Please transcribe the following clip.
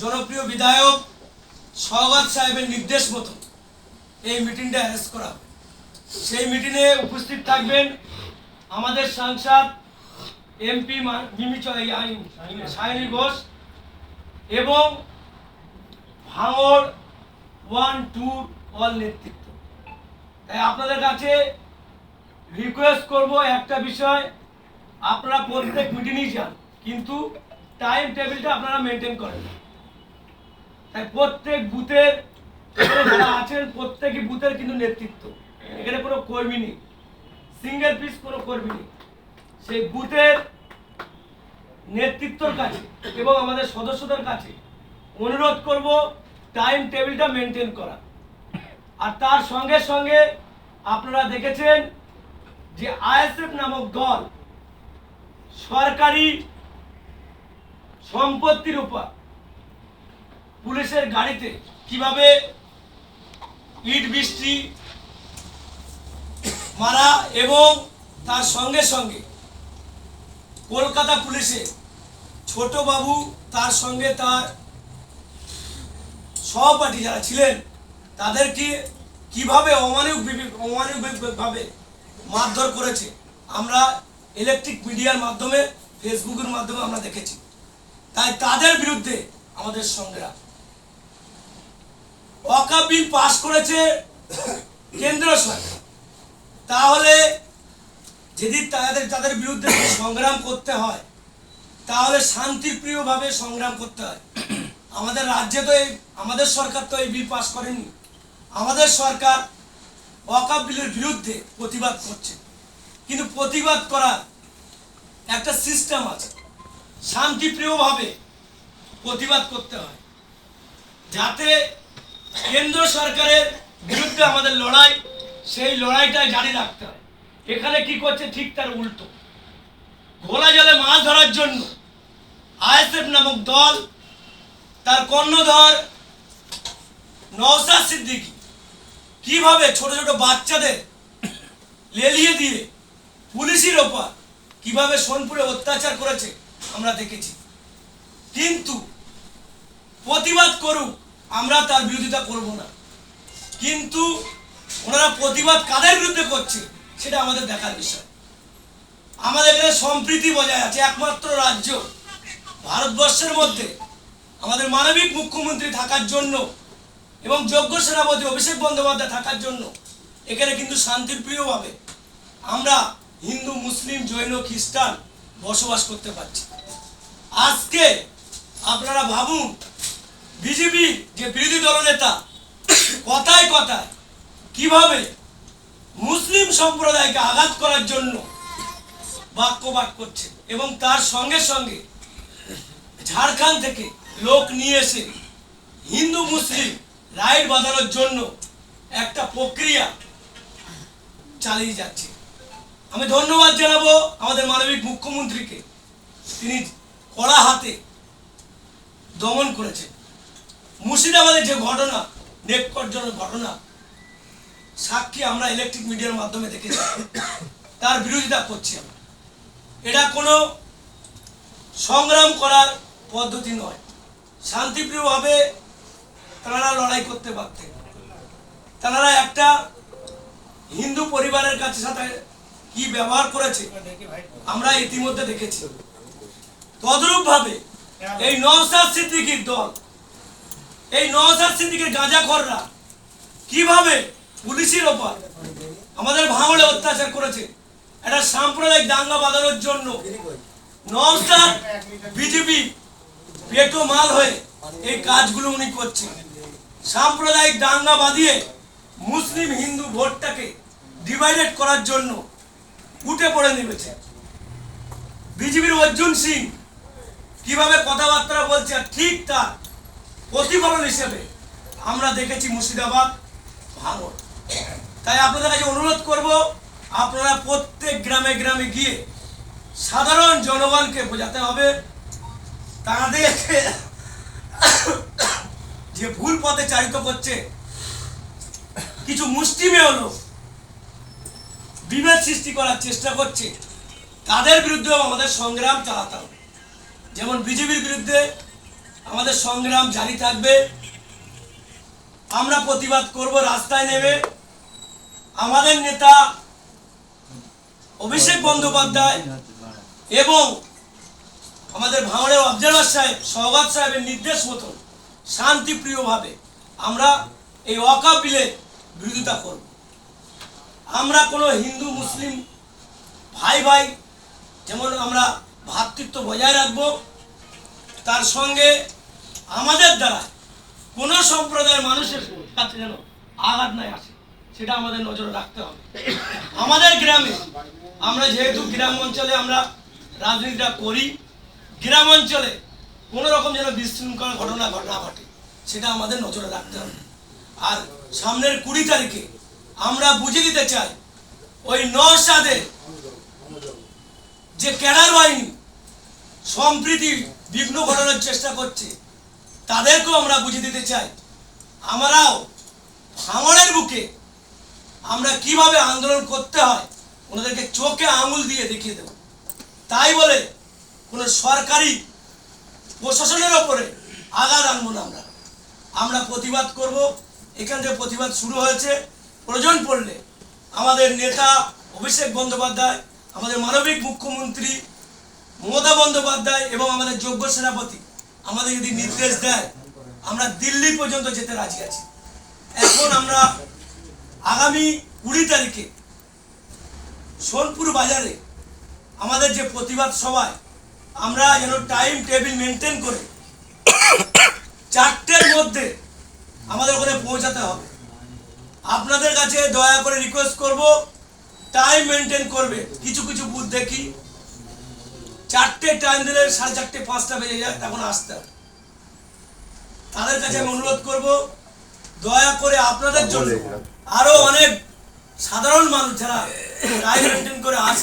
জনপ্রিয় বিধায়ক সওগাত সাহেবের নির্দেশ মতো এই মিটিংটা অ্যারেঞ্জ করা হবে। সেই মিটিংয়ে উপস্থিত থাকবেন আমাদের সাংসদ এমপি সায়নী ঘোষ এবং ভাঙড় 1, 2 অল নেতৃত্ব। তাই আপনাদের কাছে রিকোয়েস্ট করব একটা বিষয়, আপনারা প্রত্যেক মিটিংই যান, কিন্তু টাইম টেবিলটা আপনারা মেনটেন করেন। তাই প্রত্যেক বুথের যারা আছেন প্রত্যেকই বুথের কিন্তু নেতৃত্ব, এখানে কোনো কর্মী নেই, সিঙ্গেল পিস কোনো কর্মী নেই। সেই বুথের নেতৃত্বর কাছে এবং আমাদের সদস্যদের কাছে অনুরোধ করব টাইম টেবিলটা মেনটেন করা। আর তার সঙ্গে সঙ্গে আপনারা দেখেছেন যে আইএসএফ নামক দল সরকারি সম্পত্তির উপর পুলিশের গাড়িতে কিভাবে ইট বৃষ্টি মারা এবং তার সঙ্গে সঙ্গে কলকাতা পুলিশে ছোট বাবু তার সঙ্গে তার সহপাঠী যারা ছিলেন তাদেরকে কিভাবে অমানবিকভাবে মারধর করেছে আমরা ইলেকট্রিক মিডিয়ার মাধ্যমে, ফেসবুকের মাধ্যমে আমরা দেখেছি। তাই তাদের বিরুদ্ধে আমাদের সংগ্রাম। ওয়াকফ বিল পাস করেছে কেন্দ্র সরকার, তাহলে যদি তাদের বিরুদ্ধে সংগ্রাম করতে হয় তাহলে শান্তিপ্রিয়ভাবে সংগ্রাম করতে হয়। আমাদের রাজ্যে তো আমাদের সরকার তো এই বিল পাস করেনি, আমাদের সরকার ওয়াকফ বিলের বিরুদ্ধে প্রতিবাদ করছে, কিন্তু প্রতিবাদ করার একটা সিস্টেম আছে, শান্তিপ্রিয়ভাবে প্রতিবাদ করতে হয়, যাতে কেন্দ্র সরকারের বিরুদ্ধে আমাদের লড়াই, সেই লড়াইটা জারি রাখতে হয়। এখানে কি করছে ঠিক তার উল্টো। ঘোলা জলে মাছ ধরার জন্য আইএসএফ নামক দল তার কর্ণধর নওশাদ সিদ্দিকী কিভাবে ছোট ছোট বাচ্চাদের লেলিয়ে দিয়ে পুলিশের ওপর কিভাবে সোনপুরে অত্যাচার করেছে আমরা দেখেছি। কিন্তু প্রতিবাদ করুক, আমরা তার বিরোধিতা করব না, কিন্তু ওনারা প্রতিবাদ কাদের বিরুদ্ধে করছে সেটা আমাদের দেখার বিষয়। আমাদের এখানে সম্প্রীতি বজায় আছে, একমাত্র রাজ্য ভারতবর্ষের মধ্যে আমাদের মানবিক মুখ্যমন্ত্রী থাকার জন্য এবং যোগ্য সেনাপতি অভিষেক বন্দ্যোপাধ্যায় থাকার জন্য এখানে কিন্তু শান্তিপ্রিয়ভাবে আমরা হিন্দু, মুসলিম, জৈন, খ্রিস্টান বসবাস করতে পারছি। আজকে আপনারা ভাবুন, বিজেপি যে বিরোধী দলনেতা কথায় কথায় কিভাবে মুসলিম সম্প্রদায়কে আঘাত করার জন্য বাক্যপাত করছে এবং তার সঙ্গে সঙ্গে ঝাড়খণ্ড থেকে লোক নিয়ে এসে হিন্দু মুসলিম রাইট বাঁধানোর জন্য একটা প্রক্রিয়া চালিয়ে যাচ্ছে। আমি ধন্যবাদ জানাবো আমাদের মানবিক মুখ্যমন্ত্রীকে, তিনি কড়া হাতে দমন করেছেন। মুর্শিদাবাদের যে ঘটনা, নেককারজনক ঘটনা, সাক্ষী আমরা ইলেকট্রিক মিডিয়ার মাধ্যমে দেখেছি, তার বিরোধিতা করছি আমরা। এটা কোনো সংগ্রাম করার পদ্ধতি নয়, শান্তিপ্রিয়ভাবে তারা লড়াই করতে পারতেন। তারা একটা হিন্দু পরিবারের কাছে সাথে কি ব্যবহার করেছে আমরা ইতিমধ্যে দেখেছি। তদ্রূপ ভাবে এই নওশাদ সিদ্দিকীর দল, এই নওশাদ সিদ্দিকীর গাঁজাখোররা কিভাবে পুলিশের ওপর আমাদের ভাঙড়ে অত্যাচার করেছে, একটা সাম্প্রদায়িক দাঙ্গা বাঁধানোর জন্য নওশাদ বিজেপি পেটো মাল হয়ে এই কাজগুলো উনি করছেন। সাম্প্রদায়িক দাঙ্গা বাঁধিয়ে মুসলিম হিন্দু ভোটটাকে ডিভাইডেড করার জন্য উঠে পড়ে নেমেছে। বিজেপির অর্জুন সিং কিভাবে কথাবার্তা বলছে, ঠিক তার প্রতিফলন হিসেবে আমরা দেখেছি মুর্শিদাবাদ, ভাঙড়। তাই আপনাদের কাছে অনুরোধ করব, আপনারা প্রত্যেক গ্রামে গ্রামে গিয়ে সাধারণ জনগণকে বোঝাতে হবে তাদেরকে যে ভুল পথে চালিত করছে, কিছু মুষ্টিমেয় লোক বিভেদ সৃষ্টি করার চেষ্টা করছে, তাদের বিরুদ্ধেও আমাদের সংগ্রাম চালাতে হবে। যেমন বিজেপির বিরুদ্ধে আমাদের সংগ্রাম জারি থাকবে। আমরা প্রতিবাদ করব রাস্তায় নেমে। আমাদের নেতা অভিষেক বন্দ্যোপাধ্যায় এবং আমাদের ভাঙড়ের অবজারভার সাহেব সওগাত সাহেবের নির্দেশ মতো শান্তিপ্রিয়ভাবে আমরা এই ওয়াকফ বিলের বিরোধিতা করব। আমরা কোনো হিন্দু মুসলিম ভাই ভাই যেমন আমরা ভ্রাতৃত্ব বজায় রাখব, তার সঙ্গে আমাদের দ্বারা কোনো সম্প্রদায়ের মানুষের কাছে যেন আঘাত নাই আসে, সেটা আমাদের নজরে রাখতে হবে। আমাদের গ্রামে আমরা যেহেতু গ্রাম অঞ্চলে আমরা রাজনীতিটা করি, গ্রাম অঞ্চলে কোনো রকম যেন বিশৃঙ্খলা ঘটনা না ঘটে, সেটা আমাদের নজরে রাখতে হবে। আর সামনের 20 তারিখে আমরা বুঝিয়ে দিতে চাই ওই নওশাদের যে ক্যাডার বাহিনী সম্প্রীতি বিঘ্ন ঘটানোর চেষ্টা করছে, তাদেরকেও আমরা বুঝিয়ে দিতে চাই আমরাও ভাঙড়ের বুকে আমরা কিভাবে আন্দোলন করতে হয় ওনাদেরকে চোখে আঙুল দিয়ে দেখিয়ে দেব। তাই বলে কোনো সরকারি প্রশাসনের ওপরে আঘাত আনবো না। আমরা প্রতিবাদ করব। এখান থেকে প্রতিবাদ শুরু হয়েছে। প্রয়োজন পড়লে আমাদের নেতা অভিষেক বন্দ্যোপাধ্যায়, আমাদের মানবিক মুখ্যমন্ত্রী মমতা বন্দ্যোপাধ্যায় এবং আমাদের যোগ্য সেনাপতি আমাদের যদি নির্দেশ দেয়, আমরা দিল্লি পর্যন্ত যেতে রাজি আছি। এখন আমরা আগামী 20 তারিখে সোনপুর বাজারে আমাদের যে প্রতিবাদ সভায় আমরা যেন টাইম টেবিল মেনটেন করে 4টের মধ্যে আমাদের ওখানে পৌঁছাতে হবে। আপনাদের কাছে দয়া করে রিকোয়েস্ট করব, টাইম মেনটেন করবে। কিছু কিছু বুথ দেখি 4টে টাইম দিলে 4:30 5টা বেজে যায়, তখন আসতে হবে। তাদের কাছে আমি অনুরোধ করব, দয়া করে আপনাদের জন্য আরো অনেক সাধারণ মানুষ যারা টাইম মেনটেন করে আসে